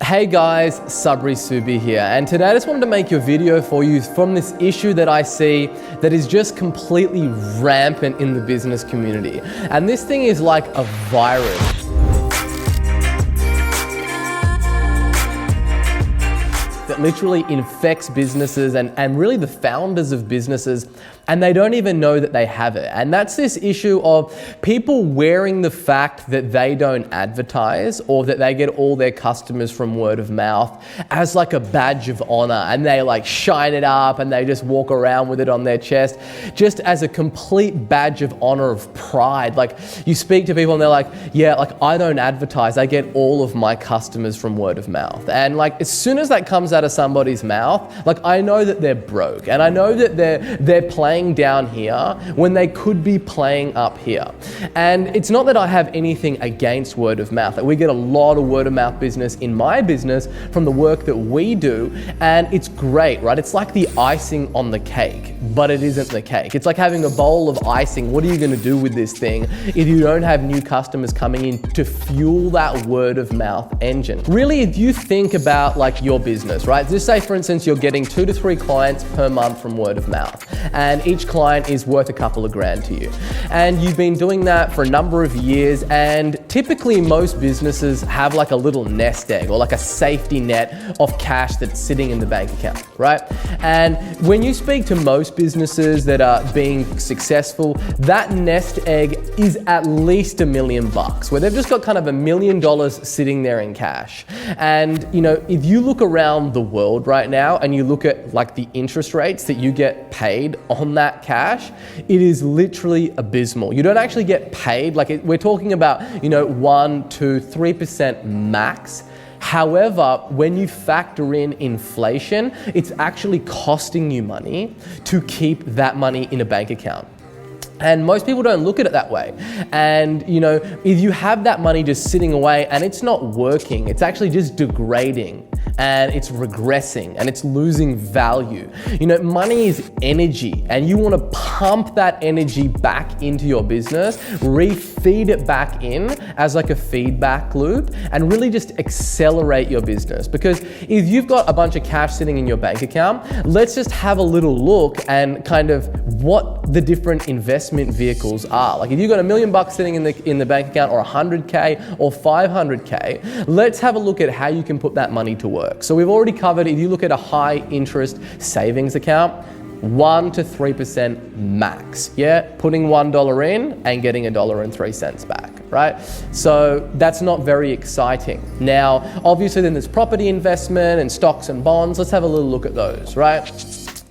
Hey guys, Sabri Suby here, and today I just wanted to make a video for you from this issue that I see that is just completely rampant in the business community. And this thing is like a virus. That literally infects businesses and really the founders of businesses, and they don't even know that they have it. And that's this issue of people wearing the fact that they don't advertise or that they get all their customers from word of mouth as like a badge of honor, and they like shine it up and they just walk around with it on their chest just as a complete badge of honor, of pride. Like, you speak to people and they're like, yeah, like I don't advertise, I get all of my customers from word of mouth. And like as soon as that comes out of somebody's mouth, like I know that they're broke, and I know that they're playing down here when they could be playing up here. And it's not that I have anything against word of mouth. Like, we get a lot of word of mouth business in my business from the work that we do, and it's great, right? It's like the icing on the cake, but it isn't the cake. It's like having a bowl of icing. What are you going to do with this thing if you don't have new customers coming in to fuel that word of mouth engine? Really, if you think about like your business, right? Just say, for instance, you're getting 2 to 3 clients per month from word of mouth, and each client is worth a couple of grand to you. And you've been doing that for a number of years, and typically most businesses have like a little nest egg or like a safety net of cash that's sitting in the bank account, right? And when you speak to most businesses that are being successful, that nest egg is at least $1 million, where they've just got kind of $1 million sitting there in cash. And you know, if you look around the world right now and you look at like the interest rates that you get paid on that cash, it is literally abysmal. You don't actually get paid, like we're talking about, you know, 1 to 3% max. However, when you factor in inflation, it's actually costing you money to keep that money in a bank account. And most people don't look at it that way. And you know, if you have that money just sitting away and it's not working, it's actually just degrading and it's regressing and it's losing value. You know, money is energy, and you want to pump that energy back into your business, refeed it back in as like a feedback loop, and really just accelerate your business. Because if you've got a bunch of cash sitting in your bank account, let's just have a little look and kind of what the different investment vehicles are. Like if you've got $1 million sitting in the bank account, or 100K or 500K, let's have a look at how you can put that money to work. So we've already covered, if you look at a high interest savings account, 1 to 3% max, yeah? Putting $1 in and getting $1.03 back, right? So that's not very exciting. Now, obviously then there's property investment and stocks and bonds. Let's have a little look at those, right?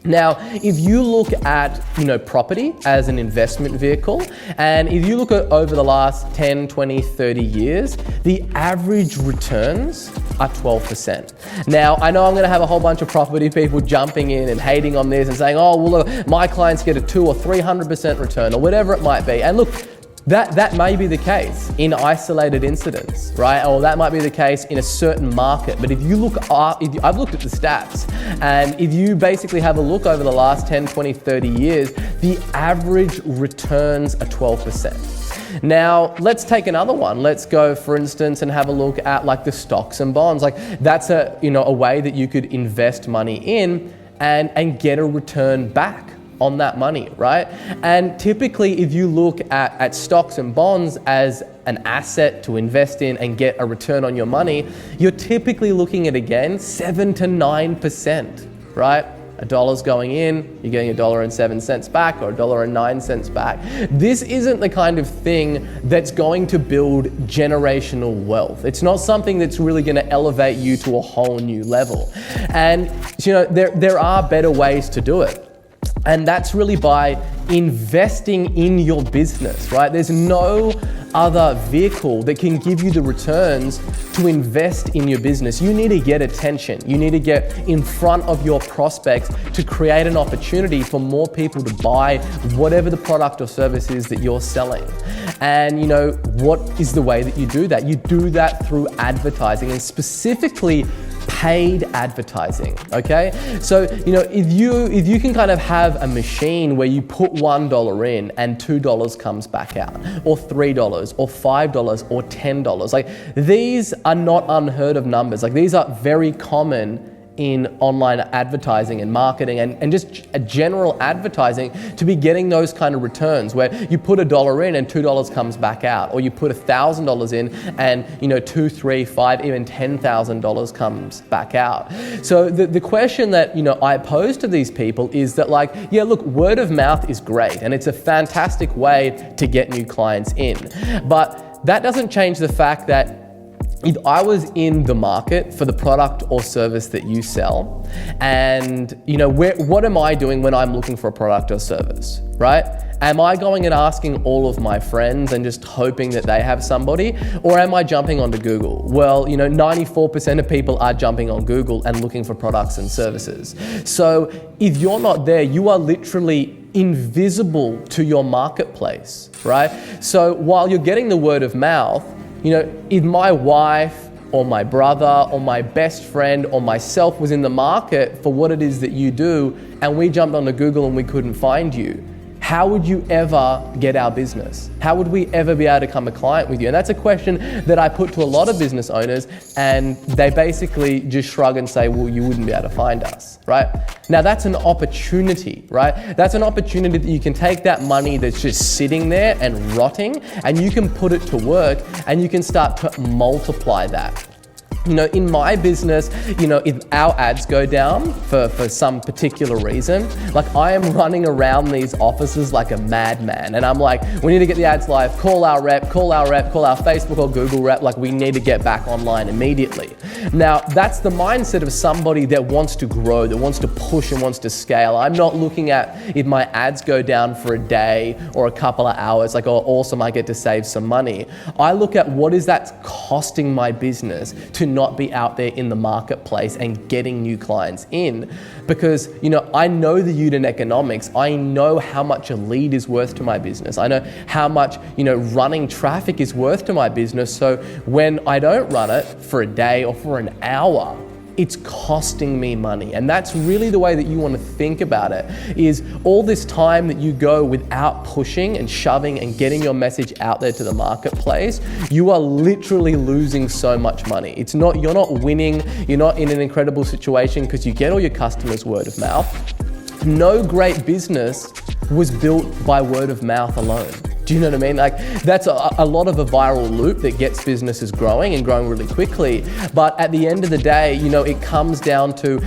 Now, if you look at, you know, property as an investment vehicle, and if you look at over the last 10, 20, 30 years, the average returns are 12%. Now, I know I'm going to have a whole bunch of property people jumping in and hating on this and saying, oh, well, look, my clients get a 200 or 300% return or whatever it might be. And look, that may be the case in isolated incidents, right? Or that might be the case in a certain market. But if you look up, I've looked at the stats, and if you basically have a look over the last 10, 20, 30 years, the average returns are 12%. Now, let's take another one. Let's go, for instance, and have a look at like the stocks and bonds. Like that's a way that you could invest money in and get a return back on that money, right? And typically, if you look at stocks and bonds as an asset to invest in and get a return on your money, you're typically looking at, again, 7 to 9%, right? $1's going in, you're getting $1.07 back or $1.09 back. This isn't the kind of thing that's going to build generational wealth. It's not something that's really going to elevate you to a whole new level. And you know, there are better ways to do it. And that's really by investing in your business, right? There's no other vehicle that can give you the returns to invest in your business. You need to get attention. You need to get in front of your prospects to create an opportunity for more people to buy whatever the product or service is that you're selling. And you know, what is the way that you do that? You do that through advertising, and specifically paid advertising, okay? So, if you can kind of have a machine where you put $1 in and $2 comes back out, or $3, or $5, or $10, like these are not unheard of numbers. Like these are very common in online advertising and marketing and just a general advertising to be getting those kind of returns where you put $1 in and $2 comes back out, or you put $1,000 in and $2, $3, $5, even $10,000 comes back out. So the question that I pose to these people is that look, word of mouth is great and it's a fantastic way to get new clients in, but that doesn't change the fact that if I was in the market for the product or service that you sell, and what am I doing when I'm looking for a product or service, right? Am I going and asking all of my friends and just hoping that they have somebody, or am I jumping onto Google? Well, 94% of people are jumping on Google and looking for products and services. So if you're not there, you are literally invisible to your marketplace, right? So while you're getting the word of mouth, if my wife or my brother or my best friend or myself was in the market for what it is that you do and we jumped onto Google and we couldn't find you, how would you ever get our business? How would we ever be able to become a client with you? And that's a question that I put to a lot of business owners, and they basically just shrug and say, well, you wouldn't be able to find us, right? Now that's an opportunity, right? That's an opportunity that you can take that money that's just sitting there and rotting, and you can put it to work and you can start to multiply that. In my business, if our ads go down for some particular reason, like I am running around these offices like a madman, and I'm like, we need to get the ads live, call our rep, call our Facebook or Google rep, like we need to get back online immediately. Now, that's the mindset of somebody that wants to grow, that wants to push and wants to scale. I'm not looking at if my ads go down for a day or a couple of hours, like, oh, awesome, I get to save some money. I look at what is that costing my business to not be out there in the marketplace and getting new clients in, because I know the unit economics. I know how much a lead is worth to my business. I know how much running traffic is worth to my business. So when I don't run it for a day or for an hour, it's costing me money. And that's really the way that you want to think about it, is all this time that you go without pushing and shoving and getting your message out there to the marketplace, you are literally losing so much money. You're not winning, you're not in an incredible situation because you get all your customers word of mouth. No great business was built by word of mouth alone. Do you know what I mean? Like that's a lot of a viral loop that gets businesses growing and growing really quickly. But at the end of the day, it comes down to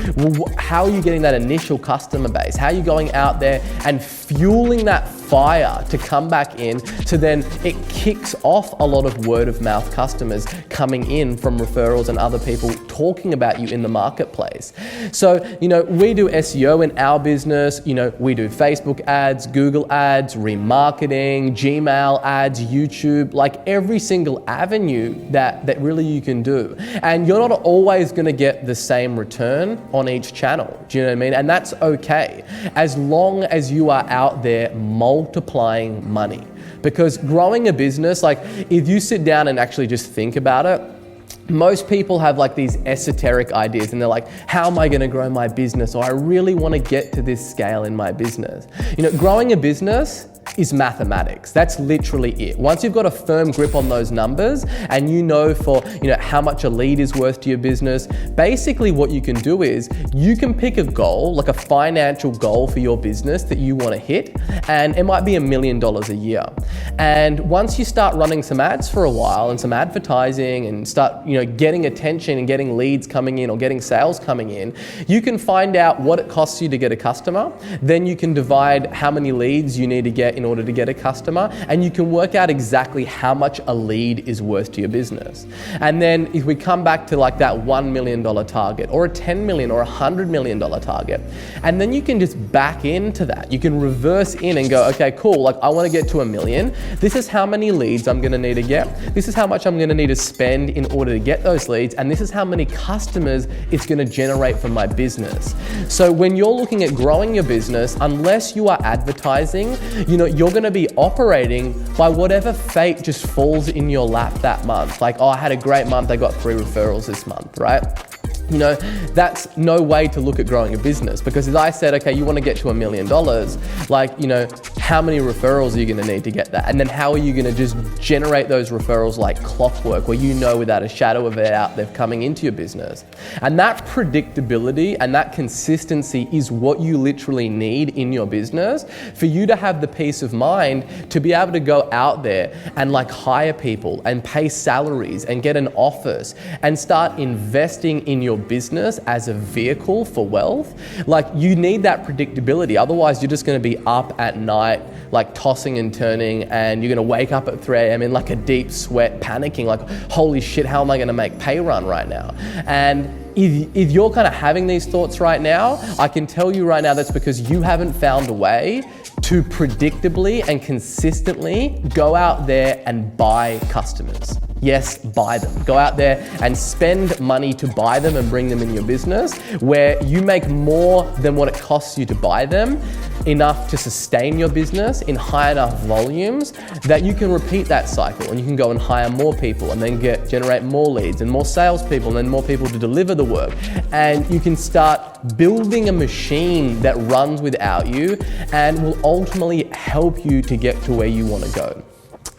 how are you getting that initial customer base? How are you going out there and fueling that fire to come back in, to then it kicks off a lot of word of mouth customers coming in from referrals and other people talking about you in the marketplace. So, we do SEO in our business, we do Facebook ads, Google ads, remarketing, Gmail ads, YouTube, like every single avenue that really you can do. And you're not always gonna get the same return on each channel. Do you know what I mean? And that's okay, as long as you are out there multiplying money. Because growing a business, like if you sit down and actually just think about it, most people have like these esoteric ideas and they're like, how am I going to grow my business? Or I really want to get to this scale in my business. Growing a business is mathematics. That's literally it. Once you've got a firm grip on those numbers and for how much a lead is worth to your business, basically what you can do is you can pick a goal, like a financial goal for your business that you want to hit, and it might be $1 million a year. And once you start running some ads for a while and some advertising and start getting attention and getting leads coming in or getting sales coming in, you can find out what it costs you to get a customer. Then you can divide how many leads you need to get in order to get a customer, and you can work out exactly how much a lead is worth to your business. And then if we come back to like that $1 million target or a $10 million or $100 million target, and then you can just back into that. You can reverse in and go, okay, cool, like I want to get to $1 million. This is how many leads I'm going to need to get. This is how much I'm going to need to spend in order to get those leads. And this is how many customers it's going to generate from my business. So when you're looking at growing your business, unless you are advertising, you're going to be operating by whatever fate just falls in your lap that month. Like, oh, I had a great month, I got 3 referrals this month, right? that's no way to look at growing a business. Because if I said, okay, you want to get to $1 million, how many referrals are you going to need to get that? And then how are you going to just generate those referrals like clockwork, where without a shadow of a doubt they're coming into your business? And that predictability and that consistency is what you literally need in your business for you to have the peace of mind to be able to go out there and hire people and pay salaries and get an office and start investing in your business as a vehicle for wealth. You need that predictability. Otherwise, you're just going to be up at night, tossing and turning, and you're going to wake up at 3 a.m. in a deep sweat, panicking, holy shit, how am I going to make pay run right now? And if you're kind of having these thoughts right now, I can tell you right now that's because you haven't found a way to predictably and consistently go out there and buy customers. Yes, buy them. Go out there and spend money to buy them and bring them in your business, where you make more than what it costs you to buy them, enough to sustain your business in high enough volumes that you can repeat that cycle, and you can go and hire more people and then generate more leads and more salespeople and then more people to deliver the work. And you can start building a machine that runs without you and will ultimately help you to get to where you want to go.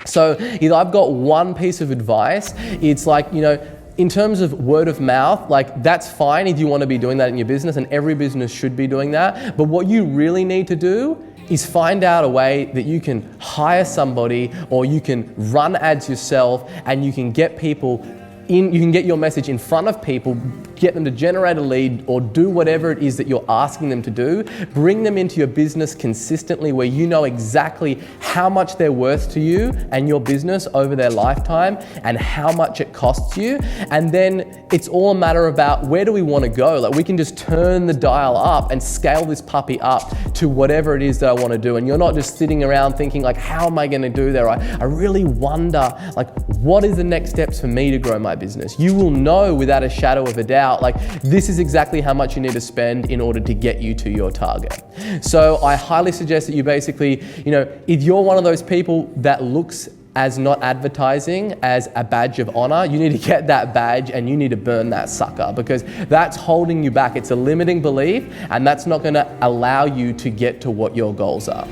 So if I've got one piece of advice, it's in terms of word of mouth, that's fine if you want to be doing that in your business, and every business should be doing that. But what you really need to do is find out a way that you can hire somebody, or you can run ads yourself, and you can get people you can get your message in front of people, get them to generate a lead or do whatever it is that you're asking them to do. Bring them into your business consistently, where you know exactly how much they're worth to you and your business over their lifetime and how much it costs you. And then it's all a matter about, where do we want to go? We can just turn the dial up and scale this puppy up to whatever it is that I want to do. And you're not just sitting around thinking how am I going to do there? I really wonder what is the next steps for me to grow my business? You will know without a shadow of a doubt, this is exactly how much you need to spend in order to get you to your target. So I highly suggest that you basically, if you're one of those people that looks as not advertising as a badge of honor, you need to get that badge and you need to burn that sucker, because that's holding you back. It's a limiting belief, and that's not going to allow you to get to what your goals are.